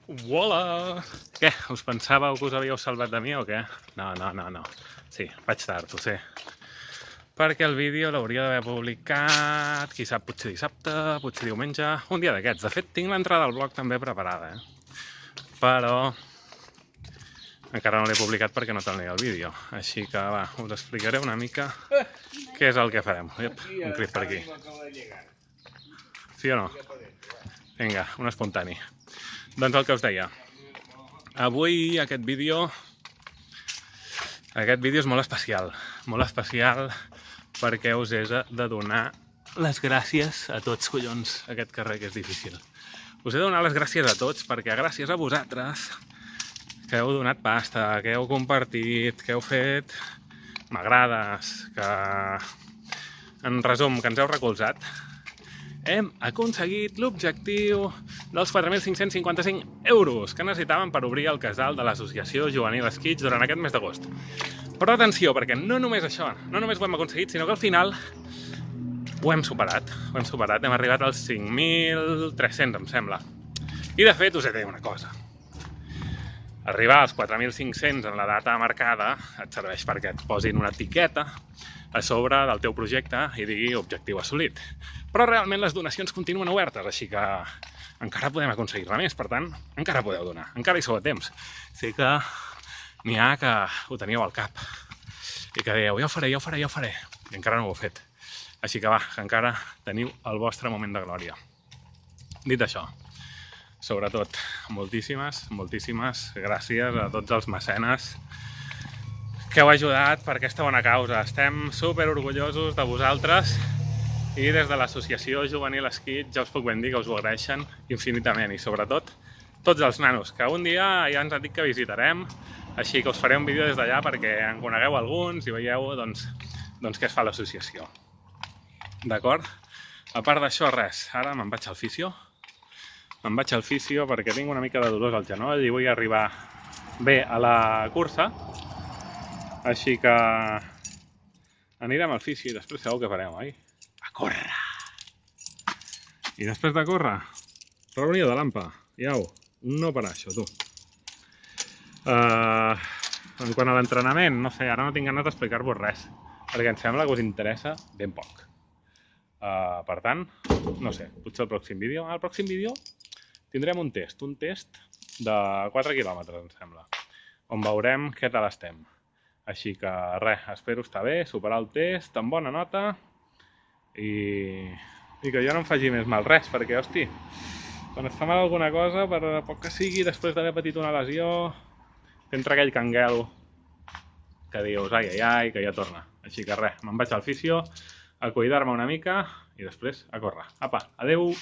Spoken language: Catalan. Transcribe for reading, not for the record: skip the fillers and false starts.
Hola! Què? Us pensàveu que us havíeu salvat de mi o què? No. Sí, vaig tard, ho sé. Perquè el vídeo l'hauria d'haver publicat, qui sap, potser dissabte, potser diumenge, un dia d'aquests. De fet, tinc l'entrada al blog també preparada, Però encara no l'he publicat perquè no tenia el vídeo. Així que, va, us explicaré una mica què és el que farem. Ep, un crit per aquí. Sí o no? Vinga, un espontani. Doncs el que us deia. Avui aquest vídeo és molt especial perquè us he de donar les gràcies a tots, collons, aquest carrer que és difícil. Us he de donar les gràcies a tots perquè gràcies a vosaltres que heu donat pasta, que heu compartit, que heu fet m'agrades, que en resum, que ens heu recolzat, hem aconseguit l'objectiu dels 4.555 euros que necessitàvem per obrir el casal de l'Associació Juvenil Esquitx durant aquest mes d'agost. Però atenció, perquè no només això, no només ho hem aconseguit, sinó que al final ho hem superat, hem arribat als 5.300, em sembla. I de fet us he de dir una cosa. Arribar als 4.500 en la data marcada et serveix perquè et posin una etiqueta a sobre del teu projecte i digui objectiu assolit. Però realment les donacions continuen obertes, així que encara podem aconseguir-ne més, per tant, encara podeu donar, encara hi sou a temps. Sé que n'hi ha que ho teníeu al cap i que dèieu, ja ho faré, i encara no ho heu fet. Així que va, que encara teniu el vostre moment de glòria. Dit això, sobretot, moltíssimes gràcies a tots els mecenes que heu ajudat per aquesta bona causa. Estem super orgullosos de vosaltres i des de l'Associació Juvenil Esquitx ja us puc ben dir que us ho agraeixen infinitament i sobretot tots els nanos, que un dia ja ens han dit que visitarem, així que us faré un vídeo des d'allà perquè en conegueu alguns i veieu doncs què es fa a l'associació. D'acord? A part d'això, res, ara me'n vaig al fisio. Perquè tinc una mica de dolors al genoll i vull arribar bé a la cursa. Així que anirem al fisio i després sabeu què farem, oi? A córrer! I després de córrer, reunió de l'AMPA. Iau, no parar això, tu. En quant a l'entrenament, no sé, ara no tinc ganes d'explicar-vos res, perquè em sembla que us interessa ben poc. Per tant, no sé, potser el pròxim vídeo. Al pròxim vídeo tindrem un test de 4 quilòmetres, em sembla, on veurem què tal estem. Així que res, espero estar bé, superar el test amb bona nota i que jo no em faci més mal res, perquè, hosti, quan es fa mal alguna cosa, per poc que sigui, després d'haver patit una lesió, t'entra aquell canguel que dius, ai, que ja torna. Així que res, me'n vaig al fisio a cuidar-me una mica i després a córrer. Apa, adeu!